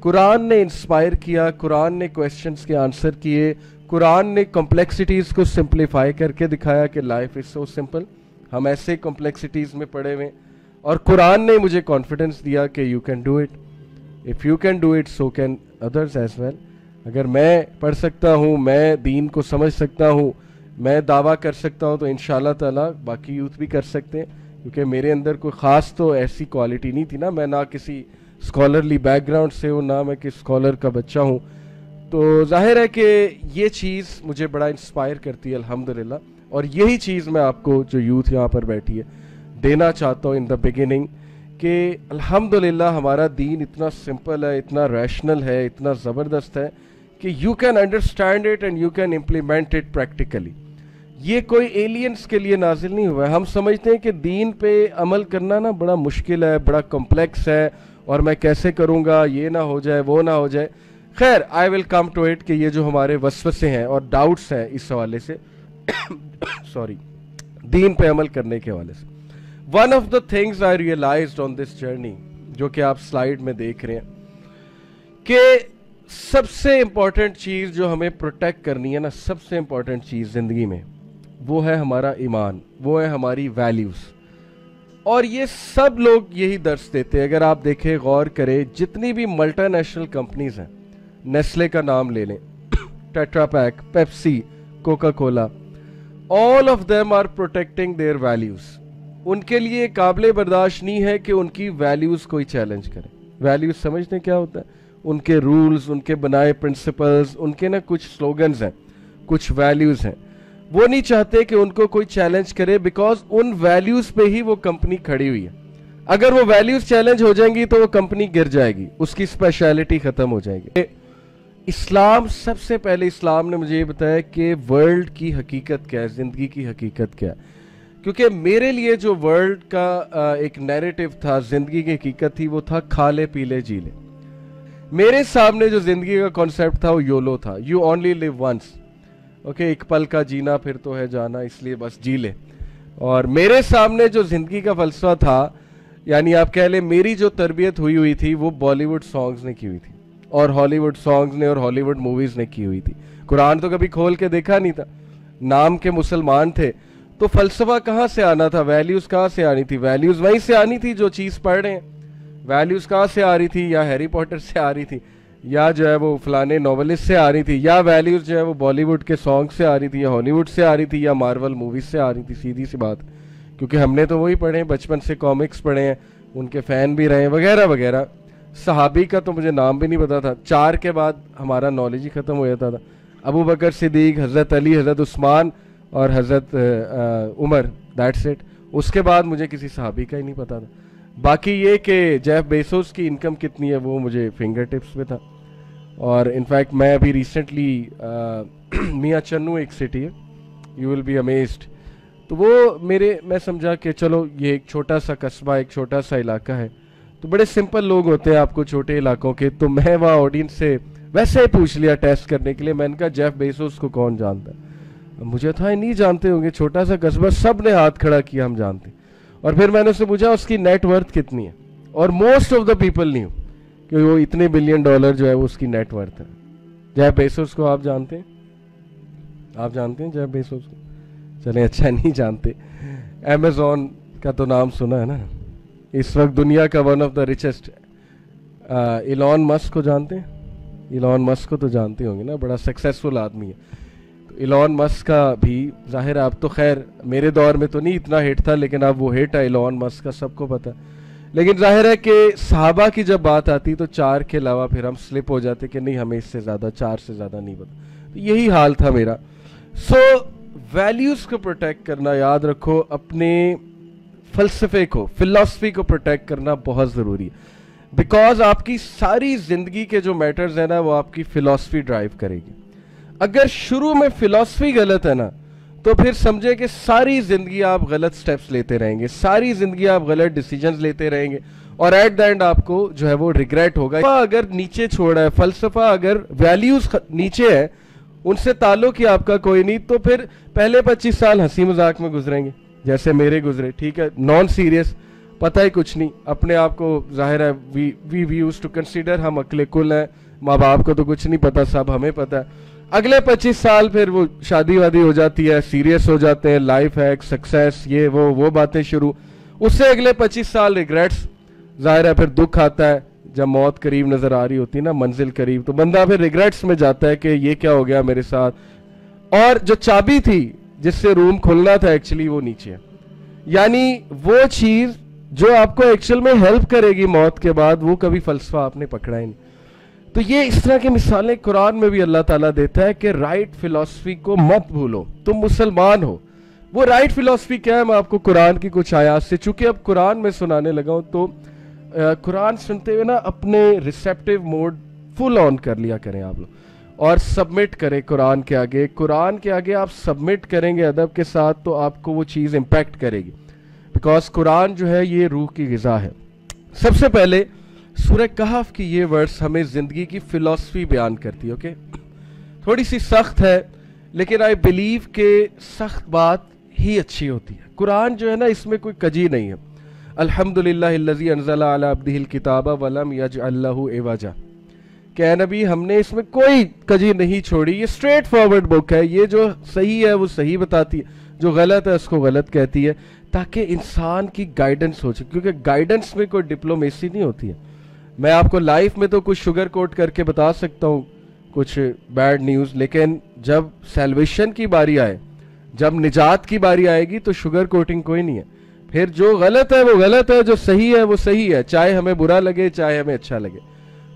قرآن نے انسپائر کیا, قرآن نے کویسچنس کے آنسر کیے, قرآن نے کمپلیکسٹیز کو سمپلیفائی کر کے دکھایا کہ لائف از سو سمپل. ہم ایسے کمپلیکسٹیز میں پڑے ہوئے, اور قرآن نے مجھے کانفیڈنس دیا کہ you can do it, if you can do it so can others as well. اگر میں پڑھ سکتا ہوں, میں دین کو سمجھ سکتا ہوں, میں دعویٰ کر سکتا ہوں, تو انشاءاللہ تعالیٰ باقی یوتھ بھی کر سکتے ہیں. کیونکہ میرے اندر کوئی خاص تو ایسی کوالٹی نہیں تھی نا, میں نہ کسی اسکالرلی بیک گراؤنڈ سے ہوں, نہ میں کسی اسکالر کا بچہ ہوں. تو ظاہر ہے کہ یہ چیز مجھے بڑا انسپائر کرتی ہے الحمدللہ, اور یہی چیز میں آپ کو جو یوتھ یہاں پر بیٹھی ہے دینا چاہتا ہوں ان دا بگننگ, کہ الحمدللہ ہمارا دین اتنا سمپل ہے, اتنا ریشنل ہے, اتنا زبردست ہے کہ you can understand it and you can implement it practically. یہ کوئی ایلینس کے لیے نازل نہیں ہوا ہے. ہم سمجھتے ہیں کہ دین پہ عمل کرنا نا بڑا مشکل ہے, بڑا کمپلیکس ہے, اور میں کیسے کروں گا, یہ نہ ہو جائے, وہ نہ ہو جائے. خیر, آئی ول کم ٹو اٹ کہ یہ جو ہمارے وسوسے ہیں اور ڈاؤٹس ہیں اس حوالے سے سوری دین پہ عمل کرنے کے حوالے سے, one of the things I realized on this journey, جو کہ آپ سلائیڈ میں دیکھ رہے ہیں, کہ سب سے امپورٹنٹ چیز جو ہمیں پروٹیکٹ کرنی ہے نا, سب سے امپورٹنٹ چیز زندگی میں, وہ ہے ہمارا ایمان, وہ ہے ہماری ویلیوز. اور یہ سب لوگ یہی درس دیتے ہیں. اگر آپ دیکھیں, غور کریں, جتنی بھی ملٹی نیشنل کمپنیز ہیں, نیسلے کا نام لے لیں, Tetra Pak, Pepsi, Coca Cola, all of them are protecting their values. ان کے لیے قابل برداشت نہیں ہے کہ ان کی ویلیوز کوئی چیلنج کرے. ویلیوز سمجھتے کیا ہوتا ہے؟ ان کے رولز, ان کے بنائے پرنسپلز, ان کے نا کچھ سلوگنز ہیں, کچھ ویلیوز ہیں. وہ نہیں چاہتے کہ ان کو کوئی چیلنج کرے, بیکاز ان ویلیوز پہ ہی وہ کمپنی کھڑی ہوئی ہے. اگر وہ ویلیوز چیلنج ہو جائیں گی تو وہ کمپنی گر جائے گی, اس کی اسپیشلٹی ختم ہو جائے گی. اسلام, سب سے پہلے اسلام نے مجھے یہ بتایا کہ ورلڈ کی حقیقت کیا ہے, زندگی کی حقیقت کیا ہے. کیونکہ میرے لیے جو ورلڈ کا ایک نیریٹو تھا, زندگی کی حقیقت تھی, وہ تھا کھا لے پی لے جی لے. میرے سامنے جو زندگی کا کانسیپٹ تھا وہ یولو تھا, you only live once. Okay, ایک پل کا جینا پھر تو ہے جانا, اس لیے بس جی لے. اور میرے سامنے جو زندگی کا فلسفہ تھا, یعنی آپ کہہ لیں میری جو تربیت ہوئی تھی, وہ بالی ووڈ سانگز نے کی ہوئی تھی, اور ہالی ووڈ سانگز نے اور ہالی ووڈ موویز نے کی ہوئی تھی. قرآن تو کبھی کھول کے دیکھا نہیں تھا. نام کے مسلمان تھے, تو فلسفہ کہاں سے آنا تھا, ویلیوز کہاں سے آنی تھی؟ ویلیوز وہیں سے آنی تھی جو چیز پڑھ رہے ہیں. ویلیوز کہاں سے آ رہی تھی؟ یا ہیری پوٹر سے آ رہی تھی, یا جو ہے وہ فلانے ناولسٹ سے آ رہی تھی, یا ویلیوز جو ہے وہ بالی ووڈ کے سانگ سے آ رہی تھی, یا ہالی ووڈ سے آ رہی تھی, یا مارول موویز سے آ رہی تھی. سیدھی سی بات, کیونکہ ہم نے تو وہی پڑھے ہیں, بچپن سے کامکس پڑھے ہیں, ان کے فین بھی رہے ہیں وغیرہ وغیرہ. صحابی کا تو مجھے نام بھی نہیں پتا تھا, 4 کے بعد ہمارا نالج ہی ختم ہو جاتا تھا. ابو بکر صدیق, حضرت علی, حضرت عثمان اور حضرت عمر, دیٹس اٹ. اس کے بعد مجھے کسی صحابی کا ہی نہیں پتا تھا. باقی یہ کہ جیف بیسوس کی انکم کتنی ہے وہ مجھے فنگر ٹپس پہ تھا. اور انفیکٹ میں ابھی ریسنٹلی میاں چنو ایک سٹی ہے, یو ول بی امیزڈ, تو وہ میں سمجھا کہ چلو یہ ایک چھوٹا سا قصبہ, ایک چھوٹا سا علاقہ ہے, تو بڑے سمپل لوگ ہوتے ہیں آپ کو چھوٹے علاقوں کے. تو میں وہاں آڈینس سے ویسے ہی پوچھ لیا ٹیسٹ کرنے کے لیے, میں نے کہا جیف بیسوس کو کون جانتا ہے؟ مجھے تھا نہیں جانتے ہوں گے, چھوٹا سا قصبہ, سب نے ہاتھ کھڑا کیا ہم جانتے. اور پھر میں نے اس سے پوچھا اس کی نیٹ ورتھ کتنی ہے, اور most of the people new کہ وہ اتنے $1 بلین جو ہے وہ اس کی نیٹ ورتھ ہے. جیف بیسوس کو آپ جانتے ہیں؟ آپ جانتے ہیں جیف بیسوس کو؟ چلیں, اچھا نہیں جانتے. امیزون کا تو نام سنا ہے نا, اس وقت دنیا کا one of the richest. Elon Musk کو جانتے ہیں؟ ایلون مسک کو تو جانتے ہوں گے نا, بڑا سکسیسفل آدمی ہے. ایلون مسک کا بھی ظاہر ہے, اب تو خیر میرے دور میں تو نہیں اتنا ہٹ تھا, لیکن اب وہ ہٹ ہے ایلون مسک کا, سب کو پتا. لیکن ظاہر ہے کہ صحابہ کی جب بات آتی تو 4 کے علاوہ پھر ہم سلپ ہو جاتے کہ نہیں, ہمیں اس سے زیادہ 4 سے زیادہ نہیں پتا. تو یہی حال تھا میرا. سو ویلیوز کو پروٹیکٹ کرنا, یاد رکھو, اپنے فلسفے کو, فلسفی کو پروٹیکٹ کرنا بہت ضروری ہے. بیکاز آپ کی ساری زندگی کے جو میٹرز ہیں نا, وہ آپ کی فلسفی ڈرائیو کرے گی. اگر شروع میں فلسفی غلط ہے نا, تو پھر سمجھے کہ ساری زندگی آپ غلط سٹیپس لیتے رہیں گے, ساری زندگی آپ غلط ڈیسیجنز لیتے رہیں گے, اور ایٹ دا اینڈ آپ کو جو ہے وہ ریگریٹ ہوگا. اگر نیچے چھوڑا ہے فلسفہ, اگر ویلیوز نیچے ہے, ان سے تعلق ہی آپ کا کوئی نہیں, تو پھر پہلے 25 سال ہنسی مذاق میں گزریں گے جیسے میرے گزرے, ٹھیک ہے, نان سیریس. پتہ ہی کچھ نہیں, اپنے آپ کو ظاہر ہے وی یوز ٹو کنسیڈر ہم عقل کل ہیں, ماں باپ کو تو کچھ نہیں پتا, سب ہمیں پتہ ہے. اگلے 25 سال پھر وہ شادی وادی ہو جاتی ہے, سیریس ہو جاتے ہیں, لائف ہے, سکسیس, یہ وہ باتیں شروع. اس سے اگلے 25 سال ریگریٹس, ظاہر ہے پھر دکھ آتا ہے جب موت قریب نظر آ رہی ہوتی ہے نا, منزل قریب, تو بندہ پھر ریگریٹس میں جاتا ہے کہ یہ کیا ہو گیا میرے ساتھ. اور جو چابی تھی جس سے روم کھلنا تھا ایکچولی وہ نیچے ہے. یعنی وہ چیز جو آپ کو ایکچوئل میں ہیلپ کرے گی موت کے بعد, وہ کبھی فلسفہ آپ نے پکڑا ہی نہیں. تو یہ اس طرح کی مثالیں قرآن میں بھی اللہ تعالیٰ دیتا ہے کہ رائٹ فلسفی کو مت بھولو, تم مسلمان ہو. وہ رائٹ فلسفی کیا ہے, میں آپ کو قرآن کی کچھ آیات سے, چونکہ اب قرآن میں سنانے لگا ہوں تو قرآن سنتے ہوئے نا اپنے ریسیپٹیو موڈ فل آن کر لیا کریں آپ لوگ, اور سبمٹ کریں قرآن کے آگے. قرآن کے آگے آپ سبمٹ کریں گے ادب کے ساتھ تو آپ کو وہ چیز امپیکٹ کرے گی, بیکاز قرآن جو ہے یہ روح کی غذا ہے. سب سے پہلے سورہ کہف کی یہ ورس ہمیں زندگی کی فلسفی بیان کرتی ہے. اوکے, تھوڑی سی سخت ہے لیکن آئی بلیو کہ سخت بات ہی اچھی ہوتی ہے. قرآن جو ہے نا اس میں کوئی کجی نہیں ہے. الحمدللہ الذی انزل علی عبدہ الکتاب ولم یجعل لہ عوجا, کہ اے نبی ہم نے اس میں کوئی کجی نہیں چھوڑی, یہ اسٹریٹ فارورڈ بک ہے, یہ جو صحیح ہے وہ صحیح بتاتی ہے, جو غلط ہے اس کو غلط کہتی ہے, تاکہ انسان کی گائیڈنس ہو سکے. کیونکہ گائیڈنس میں کوئی ڈپلومیسی نہیں ہوتی ہے. میں آپ کو لائف میں تو کچھ شوگر کوٹ کر کے بتا سکتا ہوں کچھ بیڈ نیوز, لیکن جب سیلویشن کی باری آئے, جب نجات کی باری آئے گی تو شوگر کوٹنگ کوئی نہیں ہے. پھر جو غلط ہے وہ غلط ہے, جو صحیح ہے وہ صحیح ہے, چاہے ہمیں برا لگے چاہے ہمیں اچھا لگے.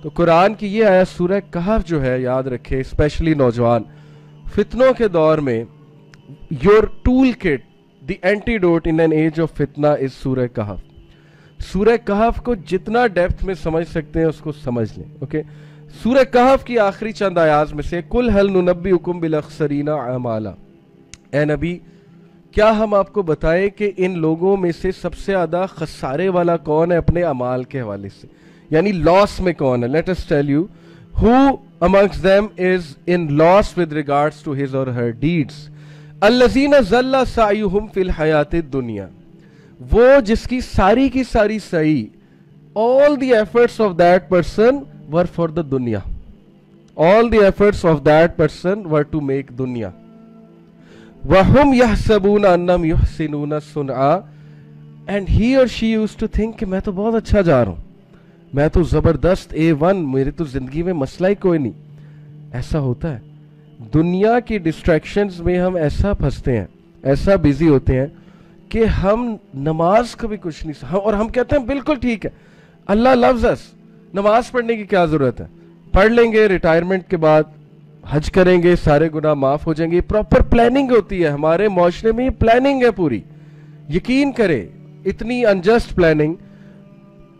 تو قرآن کی یہ آیت سورہ کہف جو ہے, یاد رکھے اسپیشلی نوجوان, فتنوں کے دور میں your toolkit, the antidote in an age of فتنہ از سورہ کہف. سورہ کہف کو جتنا ڈیپتھ میں سمجھ سکتے ہیں اس کو سمجھ لیں. اوکے, سورہ کہف کی آخری چند آیات میں سے, قل هل ننبئکم بالاخسرین اعمالا, اے نبی کیا ہم آپ کو بتائیں کہ ان لوگوں میں سے سب سے زیادہ خسارے والا کون ہے اپنے اعمال کے حوالے سے, یعنی لاس میں کون ہے. Let us tell you who amongst them is in loss with regards to his or her deeds. الذین ضل سعیہم فی الحیات الدنیا, وہ جس کی ساری سعی, all the efforts of that person were for the dunya, all the efforts of that person were to make dunya. وَهُمْ يَحْسَبُونَ أَنَّمْ يُحْسِنُونَ صُنْعًا, and he or she used to think کہ میں تو بہت اچھا جا رہا ہوں, میں تو زبردست A1, میری تو زندگی میں مسئلہ ہی کوئی نہیں. ایسا ہوتا ہے دنیا کی ڈسٹریکشنز میں, ہم ایسا پھنستے ہیں, ایسا بیزی ہوتے ہیں کہ ہم نماز کا بھی کچھ نہیں, اور ہم کہتے ہیں بالکل ٹھیک ہے, اللہ لوز اس, نماز پڑھنے کی کیا ضرورت ہے, پڑھ لیں گے, ریٹائرمنٹ کے بعد حج کریں گے, سارے گناہ معاف ہو جائیں گے. پراپر پلاننگ ہوتی ہے ہمارے معاشرے میں, یہ پلاننگ ہے پوری, یقین کرے اتنی انجسٹ پلاننگ.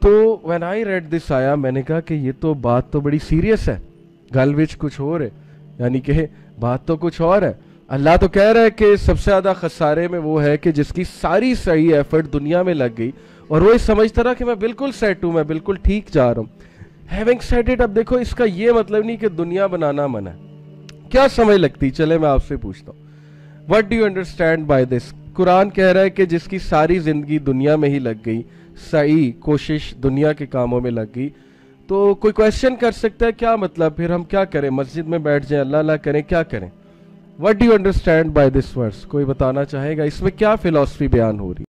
تو when I read this آیا, میں نے کہا کہ یہ تو بات تو بڑی سیریس ہے, گل وچ کچھ اور ہے, یعنی کہ بات تو کچھ اور ہے. اللہ تو کہہ رہا ہے کہ سب سے زیادہ خسارے میں وہ ہے کہ جس کی ساری صحیح ایفرٹ دنیا میں لگ گئی, اور وہ سمجھتا رہا کہ میں بالکل سیٹ ہوں, میں بالکل ٹھیک جا رہا ہوں. Having said it, اب دیکھو اس کا یہ مطلب نہیں کہ دنیا بنانا منع ہے. کیا سمجھ لگتی, چلے میں آپ سے پوچھتا ہوں, what do you understand by this? قرآن کہہ رہا ہے کہ جس کی ساری زندگی دنیا میں ہی لگ گئی, صحیح کوشش دنیا کے کاموں میں لگ گئی, تو کوئی کویسچن کر سکتا ہے کیا مطلب, پھر ہم کیا کریں, مسجد میں بیٹھ جائیں, اللہ اللہ کریں, کیا کریں؟ What do you understand by this verse? کوئی بتانا چاہے گا اس میں کیا فلسفی بیان ہو رہی؟